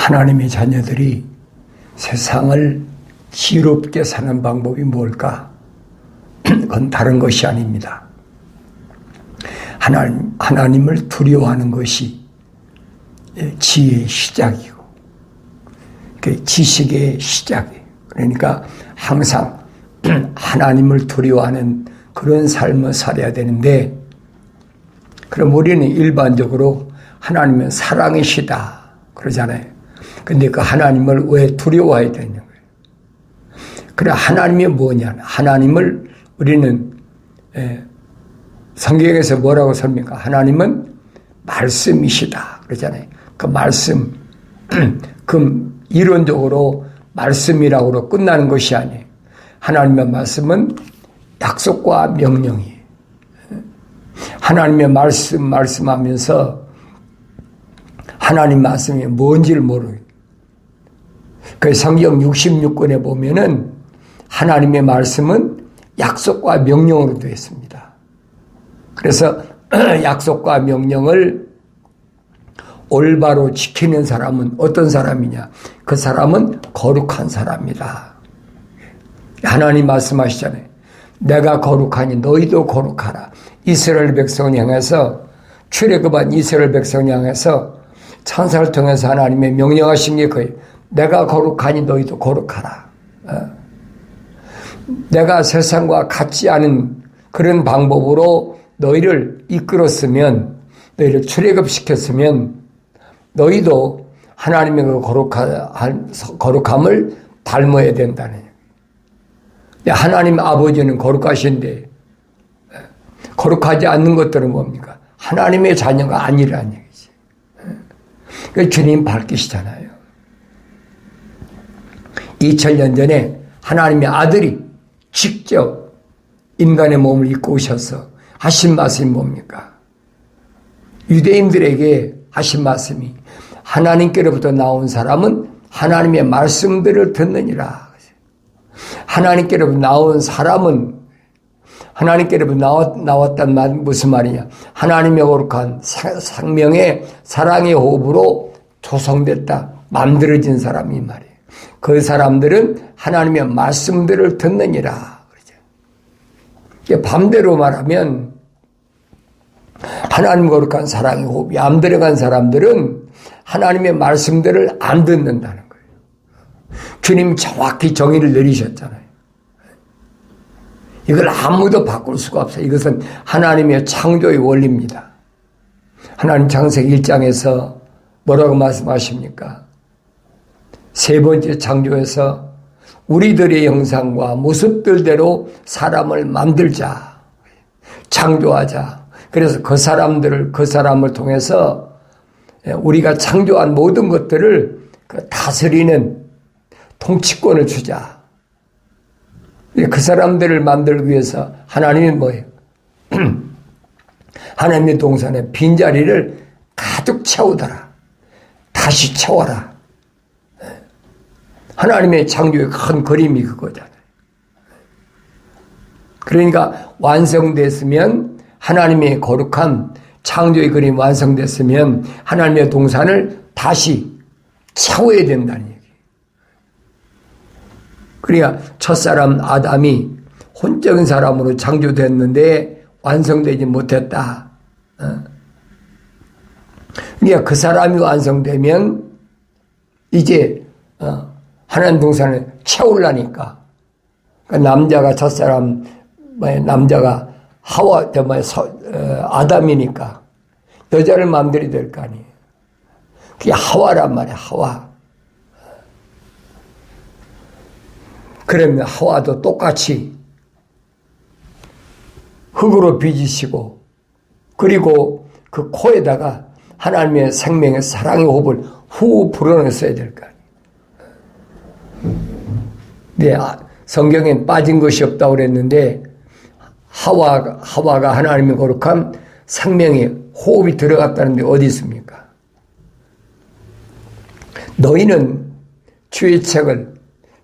하나님의 자녀들이 세상을 지혜롭게 사는 방법이 뭘까? 그건 다른 것이 아닙니다. 하나님을 두려워하는 것이 지혜의 시작이고, 지식의 시작이에요. 그러니까 항상 하나님을 두려워하는 그런 삶을 살아야 되는데, 그럼 우리는 일반적으로 하나님은 사랑이시다 그러잖아요. 근데 그 하나님을 왜 두려워해야 되는 거예요? 그래, 하나님이 뭐냐? 하나님을 우리는 성경에서 뭐라고 섭니까? 하나님은 말씀이시다 그러잖아요. 그 말씀, 그 이론적으로 말씀이라고 끝나는 것이 아니에요. 하나님의 말씀은 약속과 명령이에요. 하나님의 말씀하면서 하나님 말씀이 뭔지를 모르고, 그 성경 66권에 보면은 하나님의 말씀은 약속과 명령으로 되어 있습니다. 그래서 약속과 명령을 올바로 지키는 사람은 어떤 사람이냐? 그 사람은 거룩한 사람이다. 하나님 말씀하시잖아요. 내가 거룩하니 너희도 거룩하라. 이스라엘 백성을 향해서, 출애굽한 이스라엘 백성을 향해서 천사를 통해서 하나님의 명령하신 게 거예요. 내가 거룩하니 너희도 거룩하라. 내가 세상과 같지 않은 그런 방법으로 너희를 이끌었으면, 너희를 출애굽시켰으면 너희도 하나님의 그 거룩함을 닮아야 된다는 얘기예요. 하나님 아버지는 거룩하신데 거룩하지 않는 것들은 뭡니까? 하나님의 자녀가 아니라는 얘기지. 그 주님 밝히시잖아요. 2000년 전에 하나님의 아들이 직접 인간의 몸을 입고 오셔서 하신 말씀이 뭡니까? 유대인들에게 하신 말씀이, 하나님께로부터 나온 사람은 하나님의 말씀들을 듣느니라. 하나님께로부터 나온 사람은, 하나님께로부터 나왔단 말 무슨 말이냐? 하나님의 거룩한 생명의 사랑의 호흡으로 조성됐다, 만들어진 사람이 말이에요. 그 사람들은 하나님의 말씀들을 듣느니라. 반대로 말하면 하나님 거룩한 사랑의 호흡이 안 들어간 사람들은 하나님의 말씀들을 안 듣는다는 거예요. 주님 정확히 정의를 내리셨잖아요. 이걸 아무도 바꿀 수가 없어요. 이것은 하나님의 창조의 원리입니다. 하나님 창세기 1장에서 뭐라고 말씀하십니까? 세 번째 창조에서 우리들의 형상과 모습들대로 사람을 만들자, 창조하자. 그래서 그 사람을 통해서 우리가 창조한 모든 것들을 다스리는 통치권을 주자. 그 사람들을 만들기 위해서 하나님이 뭐예요? 하나님의 동산에 빈자리를 가득 채우더라. 다시 채워라. 하나님의 창조의 큰 그림이 그거잖아요. 그러니까 완성됐으면, 하나님의 거룩한 창조의 그림이 완성됐으면 하나님의 동산을 다시 채워야 된다는 얘기예요. 그러니까 첫사람 아담이 혼적인 사람으로 창조됐는데 완성되지 못했다. 그러니까 그 사람이 완성되면 이제 하나님 동산을 채우려니까, 그러니까 남자가 첫사람, 남자가 아담이니까 여자를 만들어야 될 거 아니에요. 그게 하와란 말이야, 하와. 그러면 하와도 똑같이 흙으로 빚으시고, 그리고 그 코에다가 하나님의 생명의 사랑의 호흡을 후 불어넣었어야 될 거 아니에요. 네, 성경엔 빠진 것이 없다고 그랬는데, 하와가 하나님의 거룩한 생명의 호흡이 들어갔다는데 어디 있습니까? 너희는 주의 책을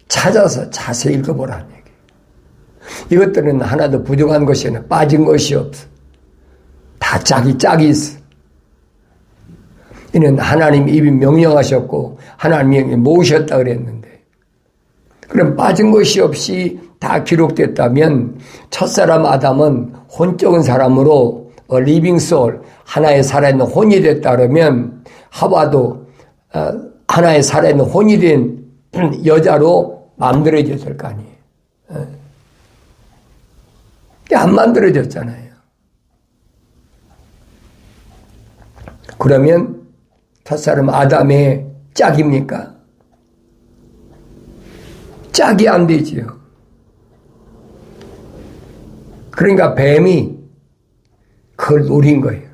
찾아서 자세히 읽어보라는 얘기예요. 이것들은 하나도 부족한 것이 아니라 빠진 것이 없어. 다 짝이 있어. 이는 하나님이 입이 명령하셨고 하나님이 모으셨다 그랬는데, 그럼 빠진 것이 없이 다 기록됐다면 첫사람 아담은 혼적인 사람으로 리빙 소울, 하나의 살아있는 혼이 됐다 그러면 하와도 하나의 살아있는 혼이 된 여자로 만들어져야 될 거 아니에요. 안 만들어졌잖아요. 그러면 첫사람 아담의 짝입니까? 짝이 안 되지요. 그러니까 뱀이 그걸 노린 거예요.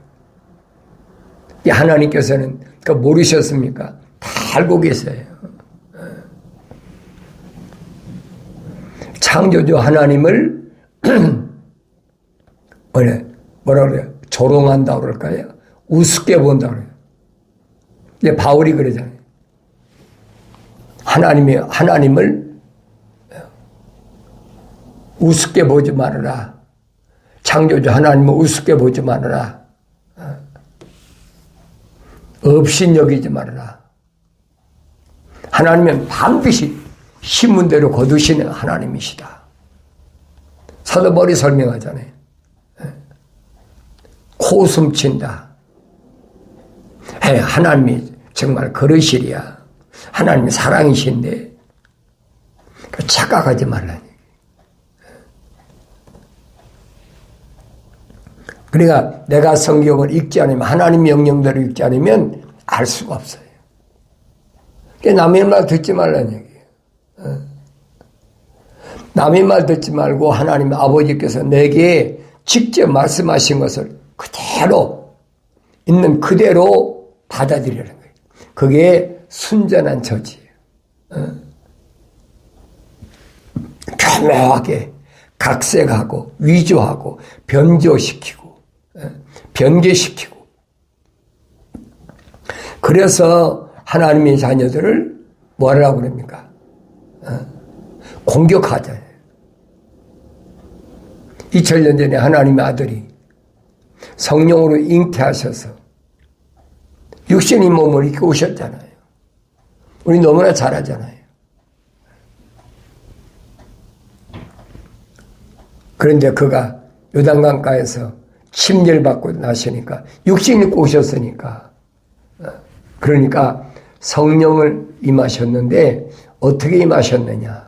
하나님께서는 그거 모르셨습니까? 다 알고 계세요. 창조주 하나님을 뭐라 그래요? 조롱한다고 그럴까요? 우습게 본다고 그래요. 이제 바울이 그러잖아요. 하나님을 우습게 보지 말아라. 창조주 하나님을 우습게 보지 말아라. 없인 여기지 말아라. 하나님은 반드시 신문대로 거두시는 하나님이시다. 사도바울이 설명하잖아요. 코숨친다. 하나님이 정말 그러시리야. 하나님이 사랑이신데 착각하지 말라니. 그러니까 내가 성경을 읽지 않으면, 하나님 명령대로 읽지 않으면 알 수가 없어요. 남의 말 듣지 말라는 얘기예요. 남의 말 듣지 말고 하나님 아버지께서 내게 직접 말씀하신 것을 그대로 있는 그대로 받아들이라는 거예요. 그게 순전한 처지예요. 교묘하게 각색하고 위조하고 변조시키고 변개시키고, 그래서 하나님의 자녀들을 뭐라고 그럽니까? 공격하잖아요. 2000년 전에 하나님의 아들이 성령으로 잉태하셔서 육신의 몸을 입고 오셨잖아요. 우리 너무나 잘 알잖아요. 그런데 그가 요단강가에서 침례받고 나시니까 육신 입고 오셨으니까, 그러니까 성령을 임하셨는데 어떻게 임하셨느냐?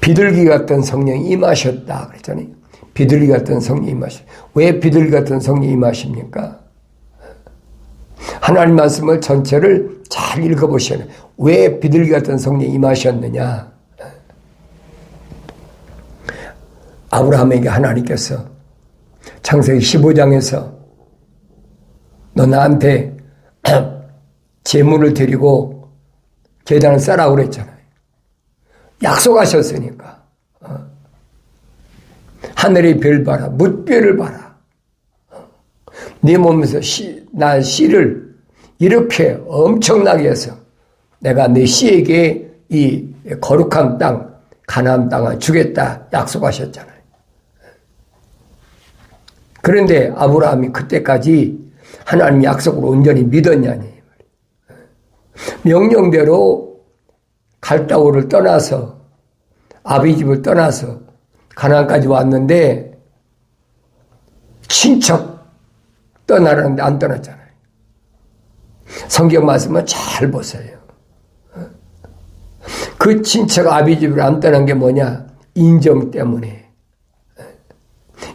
비둘기 같은 성령이 임하셨다 그랬잖아요. 비둘기 같은 성령이 임하셨. 왜 비둘기 같은 성령이 임하십니까? 하나님 말씀을 전체를 잘 읽어보시면 왜 비둘기 같은 성령이 임하셨느냐? 아브라함에게 하나님께서 창세기 15장에서 너 나한테 제물을 드리고 제단을 쌓으라고 그랬잖아요. 약속하셨으니까. 하늘의 별 봐라, 뭇별을 봐라. 네 몸에서 난 씨를 이렇게 엄청나게 해서 내가 네 씨에게 이 거룩한 땅, 가나안 땅을 주겠다 약속하셨잖아요. 그런데 아브라함이 그때까지 하나님 약속을 온전히 믿었냐니. 명령대로 갈다오를 떠나서 아비 집을 떠나서 가나안까지 왔는데 친척 떠나라는데 안 떠났잖아요. 성경 말씀은 잘 보세요. 그 친척 아비 집을 안 떠난 게 뭐냐? 인정 때문에.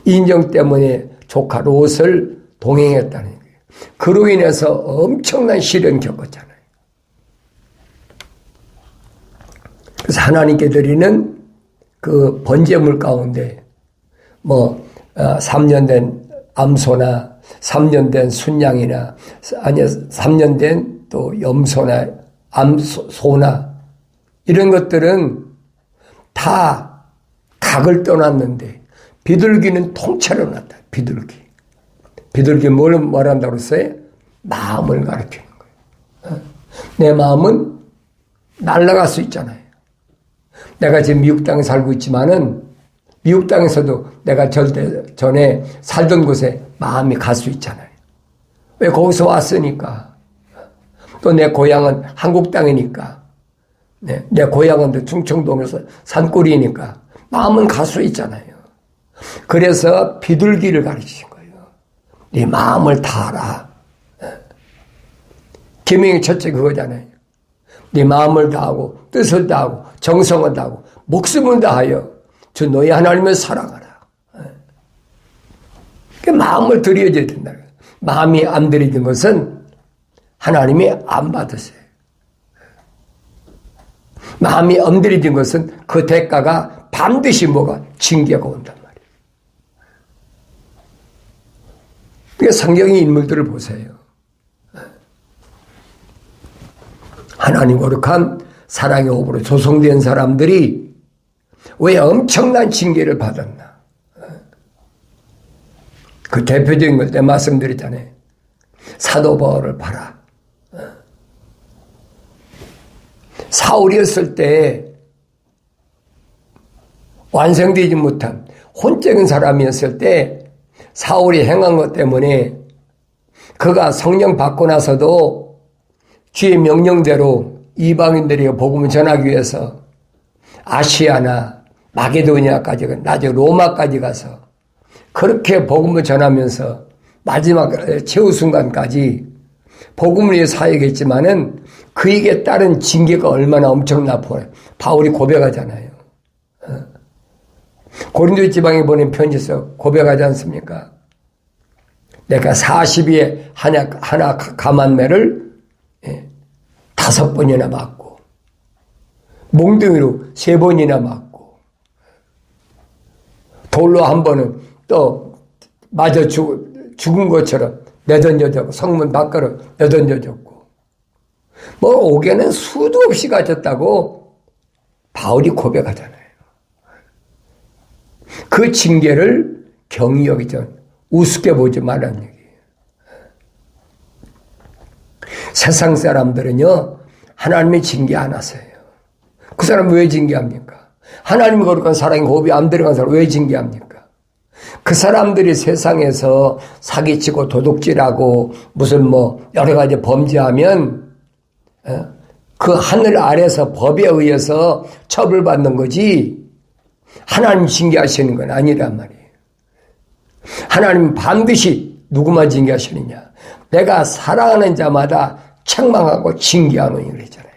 인정 때문에 조카 롯을 동행했다는 거예요. 그로 인해서 엄청난 시련을 겪었잖아요. 그래서 하나님께 드리는 그 번제물 가운데 3년 된 암소나 3년 된 순양이나 3년 된 또 염소나 소나 이런 것들은 다 각을 떠났는데 비둘기는 통째로 났다. 비둘기 뭘 한다고 그랬어요? 마음을 가르치는 거예요. 내 마음은 날아갈 수 있잖아요. 내가 지금 미국 땅에 살고 있지만은 미국 땅에서도 내가 전에 살던 곳에 마음이 갈 수 있잖아요. 왜 거기서 왔으니까. 또 내 고향은 한국 땅이니까. 내 고향은 충청도에서 산골이니까. 마음은 갈 수 있잖아요. 그래서 비둘기를 가르치신 거예요. 네 마음을 다하라. 계명의 첫째 그거잖아요. 네 마음을 다하고 뜻을 다하고 정성을 다하고 목숨을 다하여 주 너희 하나님을 사랑하라. 마음을 들여줘야 된다. 마음이 안 들여진 것은 하나님이 안 받으세요. 마음이 안 들여진 것은 그 대가가 반드시 뭐가 징계가 온단 말이에요. 그러니까 성경의 인물들을 보세요. 하나님 거룩한 사랑의 호흡으로 조성된 사람들이 왜 엄청난 징계를 받았나? 그 대표적인 걸 때 말씀드렸잖아요. 사도 바울을 봐라. 사울이었을 때 완성되지 못한 혼적인 사람이었을 때 사울이 행한 것 때문에 그가 성령 받고 나서도 주의 명령대로 이방인들에게 복음을 전하기 위해서 아시아나 마게도니아까지 나중에 로마까지 가서 그렇게 복음을 전하면서 마지막 최후 순간까지 복음을 위해 사역했지만은 그에게 따른 징계가 얼마나 엄청나 보여요. 바울이 고백하잖아요. 고린도 지방에 보낸 편지에서 고백하지 않습니까? 내가 40위에 하나 가만매를 5번이나 맞고 몽둥이로 3번이나 맞고 돌로 한 번은 또 맞아 죽은 것처럼 내던져졌고 성문 밖으로 내던져졌고 뭐 옥에는 수도 없이 갇혔다고 바울이 고백하잖아요. 그 징계를 경히 여기죠. 우습게 보지 말라는 얘기예요. 세상 사람들은요, 하나님이 징계 안 하세요. 그 사람 왜 징계합니까? 하나님이 거룩한 사랑의 호흡이 안 들어간 사람 왜 징계합니까? 그 사람들이 세상에서 사기치고 도둑질하고 무슨 여러 가지 범죄하면 그 하늘 아래서 법에 의해서 처벌받는 거지 하나님 징계하시는 건 아니란 말이에요. 하나님은 반드시 누구만 징계하시느냐? 내가 사랑하는 자마다 책망하고 징계하느니 그랬잖아요.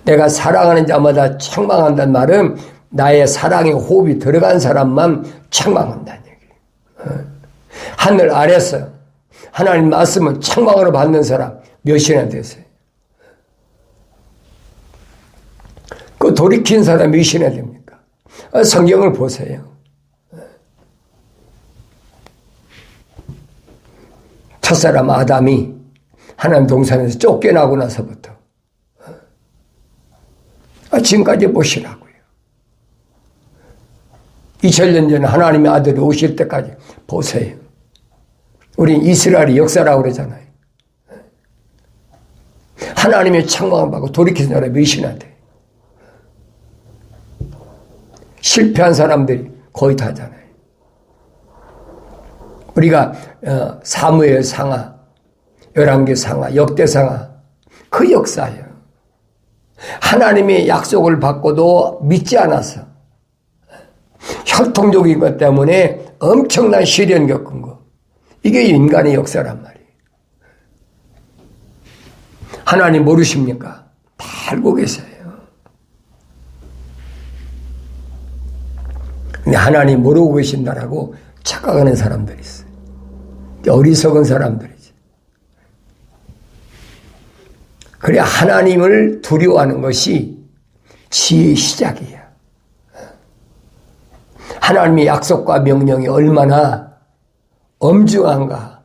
내가 사랑하는 자마다 책망한다는 말은 나의 사랑의 호흡이 들어간 사람만 책망한다는 얘기예요. 하늘 아래서 하나님 말씀을 책망으로 받는 사람 몇이나 되세요? 그 돌이킨 사람 몇이나 됩니까? 성경을 보세요. 첫사람 아담이 하나님 동산에서 쫓겨나고 나서부터 지금까지 보시라고요. 2000년 전에 하나님의 아들이 오실 때까지 보세요. 우린 이스라엘의 역사라고 그러잖아요. 하나님의 책망을 받고 돌이킨 사람이 몇이나 돼. 실패한 사람들이 거의 다잖아요. 우리가 사무엘 상하, 열왕기 상하, 역대 상하 그 역사예요. 하나님의 약속을 받고도 믿지 않아서 혈통적인 것 때문에 엄청난 시련 겪은 거. 이게 인간의 역사란 말이에요. 하나님 모르십니까? 다 알고 계세요. 근데 하나님 모르고 계신다라고 착각하는 사람들이 있어요. 어리석은 사람들이지. 그래 하나님을 두려워하는 것이 지혜의 시작이야. 하나님의 약속과 명령이 얼마나 엄중한가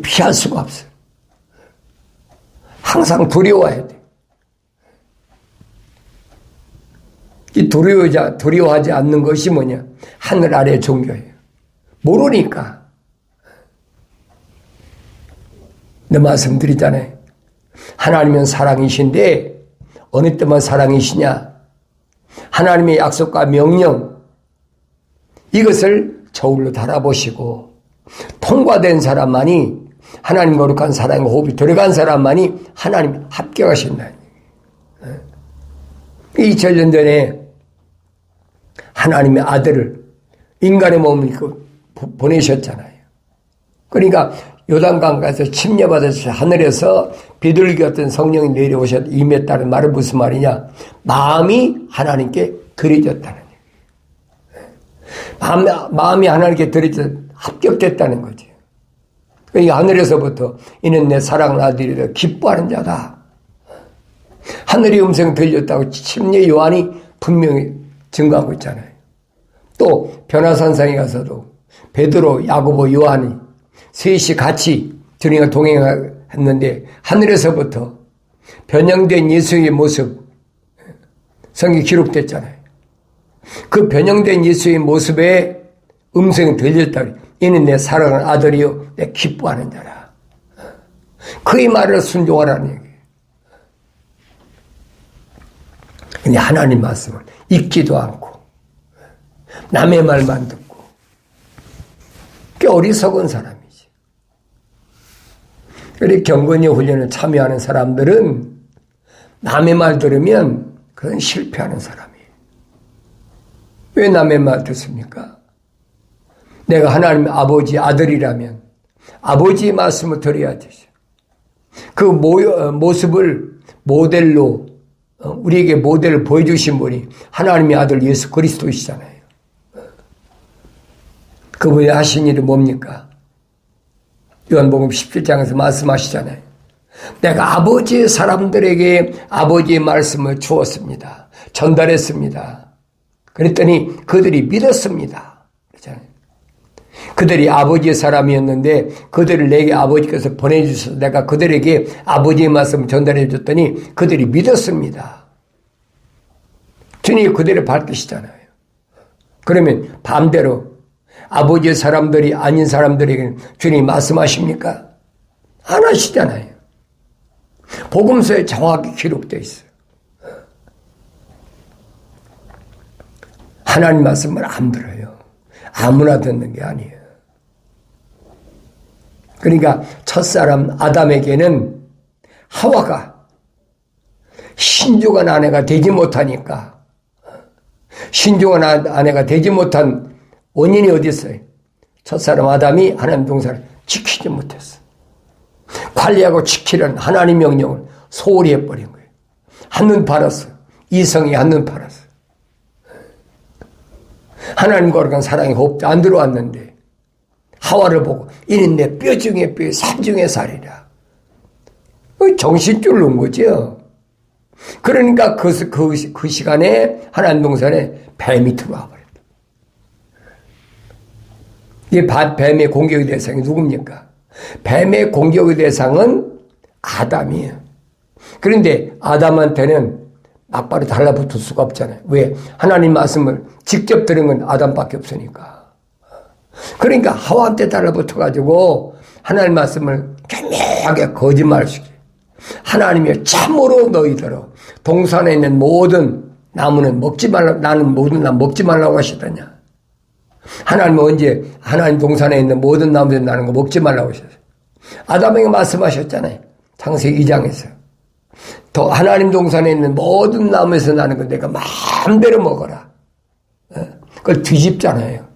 피할 수가 없어요. 항상 두려워해야 돼. 이 두려워하지 않는 것이 뭐냐? 하늘 아래 종교예요. 모르니까. 내 말씀드리잖아요. 하나님은 사랑이신데 어느 때만 사랑이시냐? 하나님의 약속과 명령 이것을 저울로 달아보시고 통과된 사람만이 하나님 거룩한 사랑과 호흡이 들어간 사람만이 하나님 합격하신다는 얘기예요. 2000년 전에 하나님의 아들을 인간의 몸을 보내셨잖아요. 그러니까 요단강 가서 침례받아서 하늘에서 비둘기 같은 성령이 내려오셔 임했다는 말은 무슨 말이냐? 마음이 하나님께 드려졌다는 얘기예요. 마음이 하나님께 드려져 합격됐다는 거죠. 그러니까 하늘에서부터 이는 내 사랑하는 아들이라 기뻐하는 자다. 하늘의 음성 들렸다고 침례 요한이 분명히 증거하고 있잖아요. 또 변화산상에 가서도 베드로, 야고보, 요한이 셋이 같이 주님과 동행했는데 하늘에서부터 변형된 예수의 모습 성경에 기록됐잖아요. 그 변형된 예수의 모습에 음성이 들렸다. 이는 내 사랑하는 아들이요 내 기뻐하는 자라. 그의 말을 순종하라는 얘기예요. 근데 하나님 말씀을 읽지도 않고 남의 말만 듣고 꽤 어리석은 사람이지. 그리고 경건의 훈련에 참여하는 사람들은 남의 말 들으면 그건 실패하는 사람이에요. 왜 남의 말 듣습니까? 내가 하나님의 아버지 아들이라면 아버지의 말씀을 들어야 되죠. 그 모습을 모델로 우리에게 모델을 보여주신 분이 하나님의 아들 예수 그리스도이시잖아요. 그분이 하신 일이 뭡니까? 요한복음 17장에서 말씀하시잖아요. 내가 아버지의 사람들에게 아버지의 말씀을 주었습니다. 전달했습니다. 그랬더니 그들이 믿었습니다. 그렇잖아요. 그들이 아버지의 사람이었는데 그들을 내게 아버지께서 보내주셔서 내가 그들에게 아버지의 말씀을 전달해 줬더니 그들이 믿었습니다. 주님이 그들을 밝히시잖아요. 그러면 반대로 아버지의 사람들이 아닌 사람들에게는 주님이 말씀하십니까? 안 하시잖아요. 복음서에 정확히 기록되어 있어요. 하나님 말씀을 안 들어요. 아무나 듣는 게 아니에요. 그러니까 첫사람 아담에게는 하와가 신중한 아내가 되지 못하니까 신중한 아내가 되지 못한 원인이 어디 있어요? 첫사람 아담이 하나님 동산을 지키지 못했어. 관리하고 지키려는 하나님 명령을 소홀히 해버린 거예요. 한눈 팔았어. 이성이 한눈 팔았어. 하나님 거룩한 사랑이 호흡도 안 들어왔는데 하와를 보고 이는 내 뼈 중에 뼈, 살 중에 살이라. 정신줄 놓은 거죠. 그러니까 그 시간에 하나님 동산에 뱀이 들어와 버렸다. 이 뱀의 공격의 대상이 누굽니까? 뱀의 공격의 대상은 아담이에요. 그런데 아담한테는 막바로 달라붙을 수가 없잖아요. 왜? 하나님 말씀을 직접 들은 건 아담밖에 없으니까. 그러니까 하와한테 달라붙어가지고 하나님 말씀을 교묘하게 거짓말시키. 하나님이 참으로 너희더러 동산에 있는 모든 나무는 먹지 말라, 나는 모든 나무 먹지 말라고 하시더냐. 하나님은 언제 하나님 동산에 있는 모든 나무들 나는 거 먹지 말라고 하셨어요. 아담에게 말씀하셨잖아요. 창세기 2장에서. 더 하나님 동산에 있는 모든 나무에서 나는 거 내가 마음대로 먹어라. 그걸 뒤집잖아요.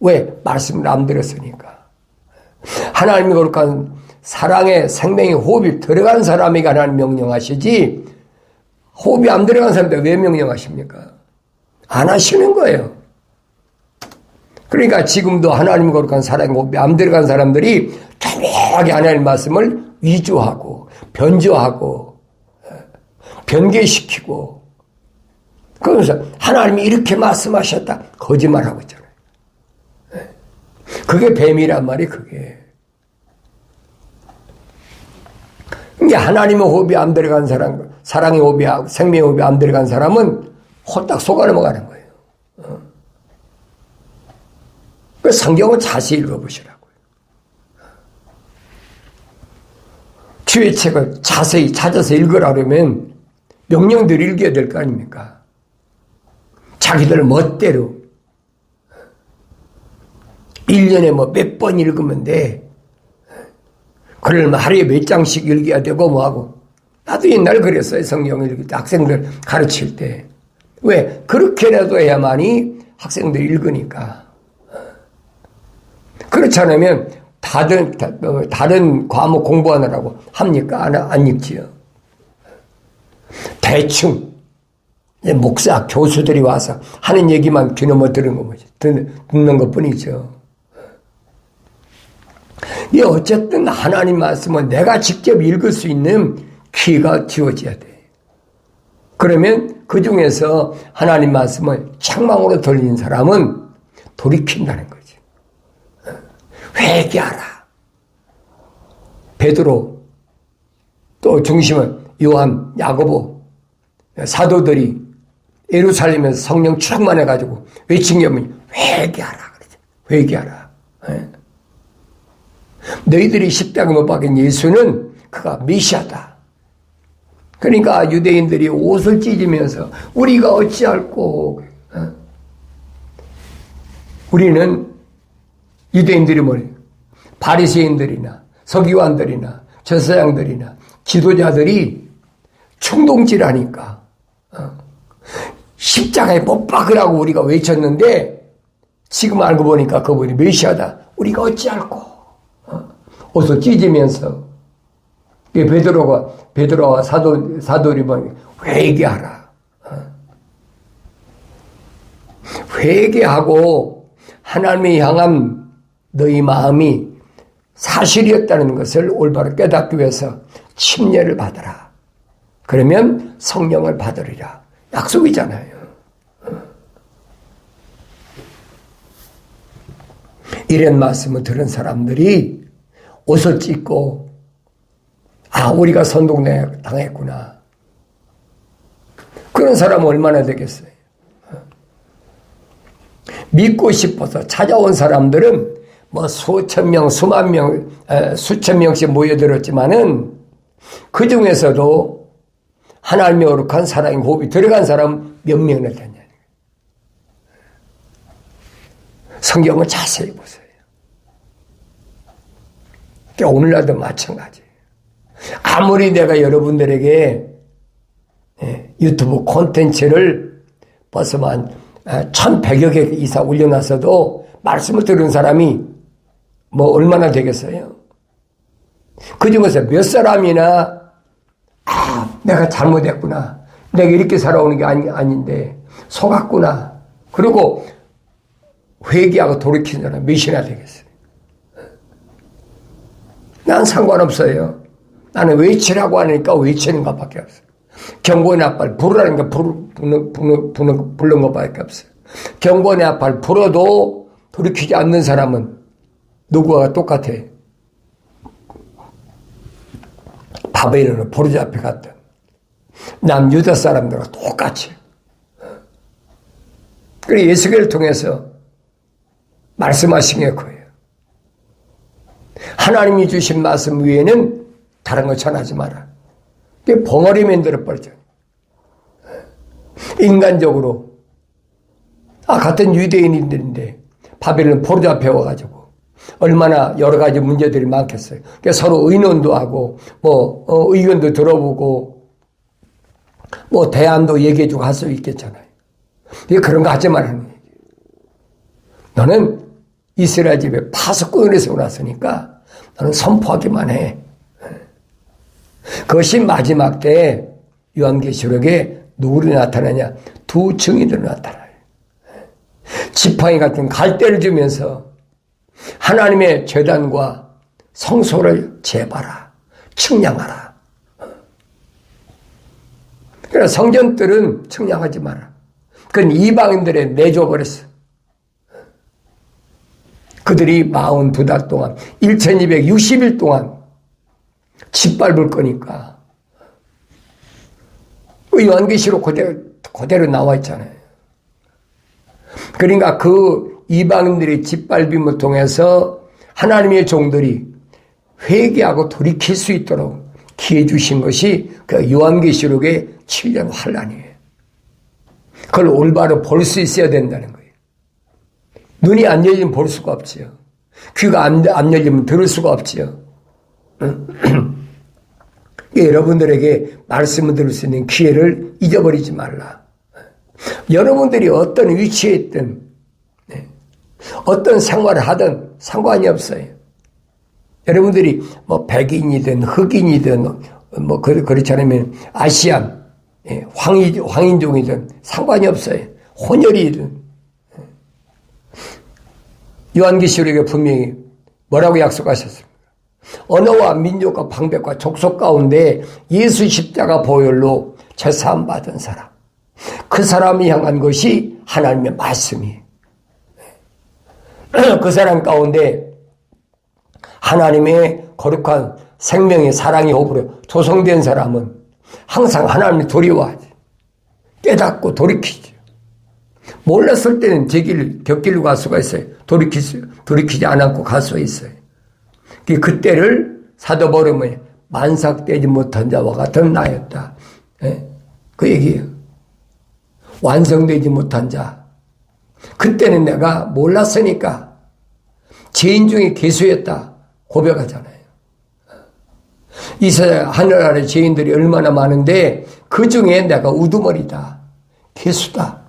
왜? 말씀을 안 들었으니까. 하나님이 거룩한 사랑의 생명의 호흡이 들어간 사람에게 하나님 명령하시지 호흡이 안 들어간 사람한테 왜 명령하십니까? 안 하시는 거예요. 그러니까 지금도 하나님 거룩한 사랑의 호흡이 안 들어간 사람들이 교묘하게 하나님 말씀을 위조하고 변조하고 변개시키고 그러면서 하나님이 이렇게 말씀하셨다 거짓말하고 있잖아요. 그게 뱀이란 말이 그게. 이게 하나님의 호흡이 안 들어간 사람, 사랑의 호흡이, 생명의 호흡이 안 들어간 사람은 홀딱 속아 넘어가는 거예요. 그 성경을 자세히 읽어보시라고요. 주의 책을 자세히 찾아서 읽으라면 명령들 읽어야 될 거 아닙니까? 자기들 멋대로 1년에 뭐 몇 번 읽으면 돼. 그러면 하루에 몇 장씩 읽어야 되고 뭐하고. 나도 옛날에 그랬어요. 성경 읽을 때 학생들 가르칠 때. 왜? 그렇게라도 해야만이 학생들이 읽으니까. 그렇지 않으면 다른 과목 공부하느라고 합니까? 안 읽지요. 대충 목사, 교수들이 와서 하는 얘기만 귀넘어 듣는 것 뿐이죠. 어쨌든 하나님 말씀은 내가 직접 읽을 수 있는 귀가 지어져야 돼. 그러면 그 중에서 하나님 말씀을 책망으로 들리는 사람은 돌이킨다는 거지. 회개하라. 베드로, 또 중심은 요한, 야고보, 사도들이 예루살렘에서 성령 충만해가지고 외친 게 뭐냐? 회개하라. 그러죠. 회개하라. 너희들이 십자가 못 박힌 예수는 그가 메시아다. 그러니까 유대인들이 옷을 찢으면서 우리가 어찌할꼬. 우리는 유대인들이 뭐래요? 바리새인들이나 서기관들이나 제사장들이나 지도자들이 충동질하니까 십자가에 못 박으라고 우리가 외쳤는데 지금 알고 보니까 그분이 메시아다. 우리가 어찌할꼬. 옷을 찢으면서 베드로와 사도들이 뭐냐? 회개하라. 회개하고 하나님을 향한 너희 마음이 사실이었다는 것을 올바로 깨닫기 위해서 침례를 받아라. 그러면 성령을 받으리라. 약속이잖아요. 이런 말씀을 들은 사람들이 옷을 찢고 우리가 선동당했구나. 그런 사람은 얼마나 되겠어요? 믿고 싶어서 찾아온 사람들은 뭐 수천 명, 수천 명씩 모여들었지만은 그 중에서도 하나님의 거룩한 사랑의 호흡이 들어간 사람 몇 명을 되냐. 성경을 자세히 보세요. 오늘날도 마찬가지예요. 아무리 내가 여러분들에게 유튜브 콘텐츠를 벌써 한 1,100여 개 이상 올려놨어도 말씀을 들은 사람이 뭐 얼마나 되겠어요? 그 중에서 몇 사람이나 내가 잘못했구나. 내가 이렇게 살아오는 게 아닌데 속았구나. 그리고 회개하고 돌이킨 사람 몇이나 되겠어요? 난 상관없어요. 나는 외치라고 하니까 외치는 것밖에 없어요. 경고의 나팔 부르라니까 부르는 것밖에 없어요. 경고의 나팔 불어도 돌이키지 않는 사람은 누구와 똑같아? 바벨론의 포로자 앞에 갔던 남유다 사람들과 똑같이. 그래서 예수께를 통해서 말씀하신 게 그거예요. 하나님이 주신 말씀 위에는 다른 거 전하지 마라. 그게 벙어리 만들어 버리죠. 인간적으로 같은 유대인들인데 바벨론 포로자 앞에 와가지고 얼마나 여러 가지 문제들이 많겠어요. 그러니까 서로 의논도 하고 의견도 들어보고 대안도 얘기해주고 할 수 있겠잖아요. 그런 거 하지 말라는 얘기예요. 너는 이스라엘 집에 파수꾼에서 왔으니까 너는 선포하기만 해. 그것이 마지막 때 요한계시록에 누구로 나타나냐? 두 증인으로 나타나요. 지팡이 같은 갈대를 주면서 하나님의 제단과 성소를 재봐라. 측량하라. 그러나 성전들은 측량하지 마라. 그건 이방인들에 내줘버렸어. 그들이 42달 동안 1260일 동안 짓밟을 거니까 요한계시록 그대로 나와 있잖아요. 그러니까 그 이방인들의 짓밟음을 통해서 하나님의 종들이 회개하고 돌이킬 수 있도록 기회 주신 것이 그 요한계시록의 7년 환란이에요. 그걸 올바로 볼 수 있어야 된다는 거예요. 눈이 안 열리면 볼 수가 없지요. 귀가 안 열리면 들을 수가 없지요. 여러분들에게 말씀을 들을 수 있는 기회를 잊어버리지 말라. 여러분들이 어떤 위치에 있든 어떤 생활을 하든 상관이 없어요. 여러분들이 뭐 백인이든 흑인이든 뭐 그렇지 않으면 아시안 황인종이든 상관이 없어요. 혼혈이든. 요한계시록에 분명히 뭐라고 약속하셨습니까? 언어와 민족과 방백과 족속 가운데 예수 십자가 보혈로 제사함 받은 사람, 그 사람이 향한 것이 하나님의 말씀이에요. 그 사람 가운데 하나님의 거룩한 생명의 사랑의 호흡으로 조성된 사람은 항상 하나님을 두려워하지. 깨닫고 돌이키죠. 몰랐을 때는 제 길, 곁길로 갈 수가 있어요. 돌이키지 않고 갈 수 있어요. 그때를 사도 바울은 만삭되지 못한 자와 같은 나였다. 그 얘기예요. 완성되지 못한 자. 그때는 내가 몰랐으니까 죄인 중에 괴수였다 고백하잖아요. 이 세상 하늘 아래 죄인들이 얼마나 많은데 그 중에 내가 우두머리다. 괴수다.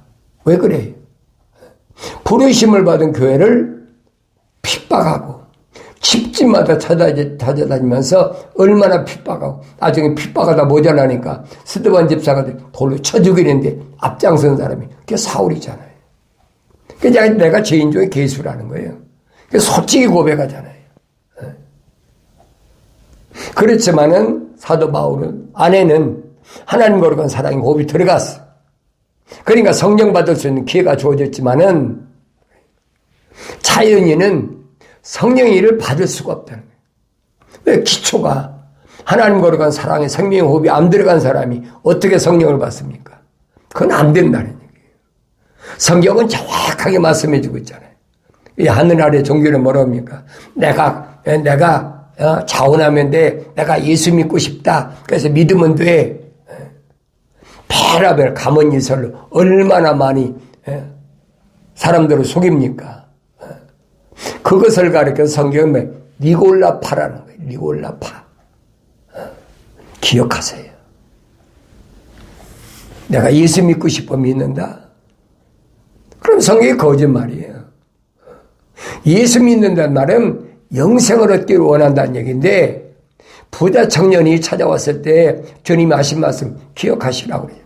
왜 그래요? 부르심을 받은 교회를 핍박하고 집집마다 찾아다니면서 얼마나 핍박하고 나중에 핍박하다 모자라니까 스데반 집사가 돌로 쳐 죽이는데 앞장선 사람이 그게 사울이잖아요. 그러니까 내가 죄인 중에 괴수라는 거예요. 솔직히 고백하잖아요. 그렇지만은 사도 바울은 안에는 하나님 거룩한 사랑의 호흡이 들어갔어. 그러니까 성령 받을 수 있는 기회가 주어졌지만은 자연인은 성령의 일을 받을 수가 없다는 거예요. 왜? 기초가 하나님 거룩한 사랑의 생명의 호흡이 안 들어간 사람이 어떻게 성령을 받습니까? 그건 안 된다는 얘기예요. 성경은 정확하게 말씀해 주고 있잖아요. 이 하늘 아래 종교는 뭐라 합니까? 내가 자원하면 돼. 내가 예수 믿고 싶다. 그래서 믿으면 돼. 페라벨 가문이설로 얼마나 많이 사람들을 속입니까? 그것을 가리켜 성경에 니골라파라는 거예요. 니골라파. 기억하세요. 내가 예수 믿고 싶어 믿는다? 그럼 성경이 거짓말이에요. 예수 믿는다는 말은 영생을 얻기를 원한다는 얘기인데 부자 청년이 찾아왔을 때 주님이 하신 말씀 기억하시라고 그래요.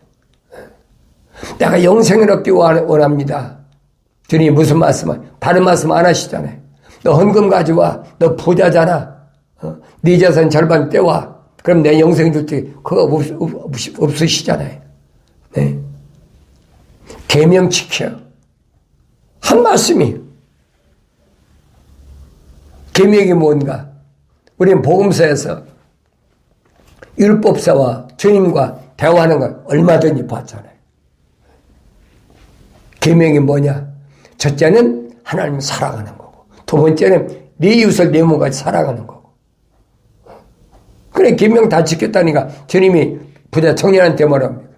내가 영생을 얻기 원합니다. 주님이 무슨 말씀을 다른 말씀 안 하시잖아요. 너 헌금 가져와. 너 부자잖아. 네 재산 절반 떼와. 그럼 내 영생 줄게. 그거 없으시잖아요. 네. 계명 지켜. 한 말씀이. 계명이 뭔가? 우리는 복음서에서 율법사와 주님과 대화하는 걸 얼마든지 봤잖아요. 계명이 뭐냐? 첫째는 하나님을 사랑하는 거고, 두 번째는 네 이웃을 내 몸같이 사랑하는 거고. 그래, 계명 다 지켰다니까 주님이 부자 청년한테 뭐랍니까?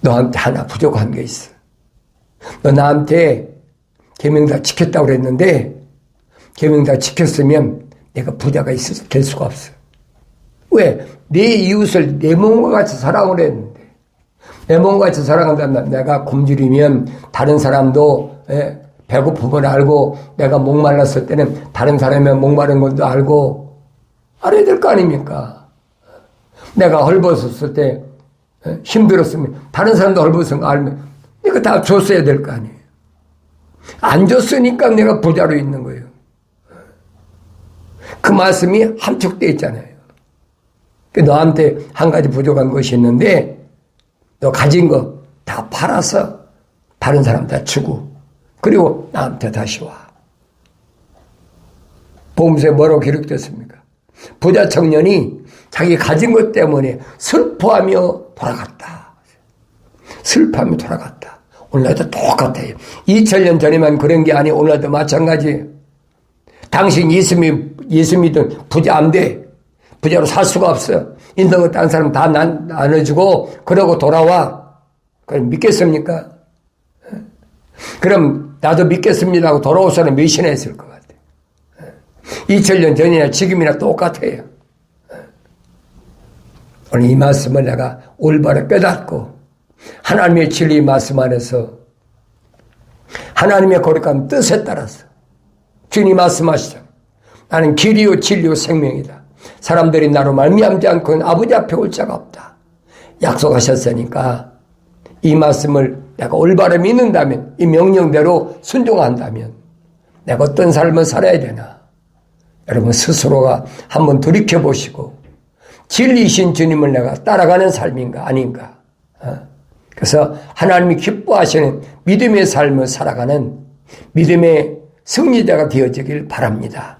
너한테 하나 부족한 게 있어. 너 나한테 계명 다 지켰다고 그랬는데 계명 다 지켰으면 내가 부자가 있어서 될 수가 없어. 왜? 내 이웃을 내 몸과 같이 사랑을 했는데 내 몸과 같이 사랑한다면 내가 굶주리면 다른 사람도 배고픔을 알고 내가 목말랐을 때는 다른 사람이 목마른 것도 알고 알아야 될 거 아닙니까? 내가 헐벗었을 때 힘들었으면 다른 사람도 헐벗은 거 알면 내가 다 줬어야 될 거 아니에요. 안 줬으니까 내가 부자로 있는 거예요. 그 말씀이 함축되어 있잖아요. 너한테 한 가지 부족한 것이 있는데 너 가진 거 다 팔아서 다른 사람 다 주고 그리고 나한테 다시 와. 복음서에 뭐라고 기록됐습니까? 부자 청년이 자기 가진 것 때문에 슬퍼하며 돌아갔다. 슬퍼하며 돌아갔다. 오늘날도 똑같아요. 2000년 전에만 그런 게 아니에요. 오늘날도 마찬가지예요. 당신 예수 믿은 부자 안 돼. 부자로 살 수가 없어. 있는 거 다른 사람 다 나눠주고 그러고 돌아와. 그럼 믿겠습니까? 그럼 나도 믿겠습니다 하고 돌아오서는 몇이나 했을 것 같아요. 2000년 전이나 지금이나 똑같아요. 오늘 이 말씀을 내가 올바로 깨닫고 하나님의 진리 말씀 안에서 하나님의 거룩한 뜻에 따라서 주님 말씀하시죠. 나는 길이요 진리요 생명이다. 사람들이 나로 말미암지 않고는 아버지 앞에 올 자가 없다. 약속하셨으니까 이 말씀을 내가 올바로 믿는다면, 이 명령대로 순종한다면 내가 어떤 삶을 살아야 되나. 여러분 스스로가 한번 돌이켜보시고 진리이신 주님을 내가 따라가는 삶인가 아닌가. 그래서 하나님이 기뻐하시는 믿음의 삶을 살아가는 믿음의 승리자가 되어지길 바랍니다.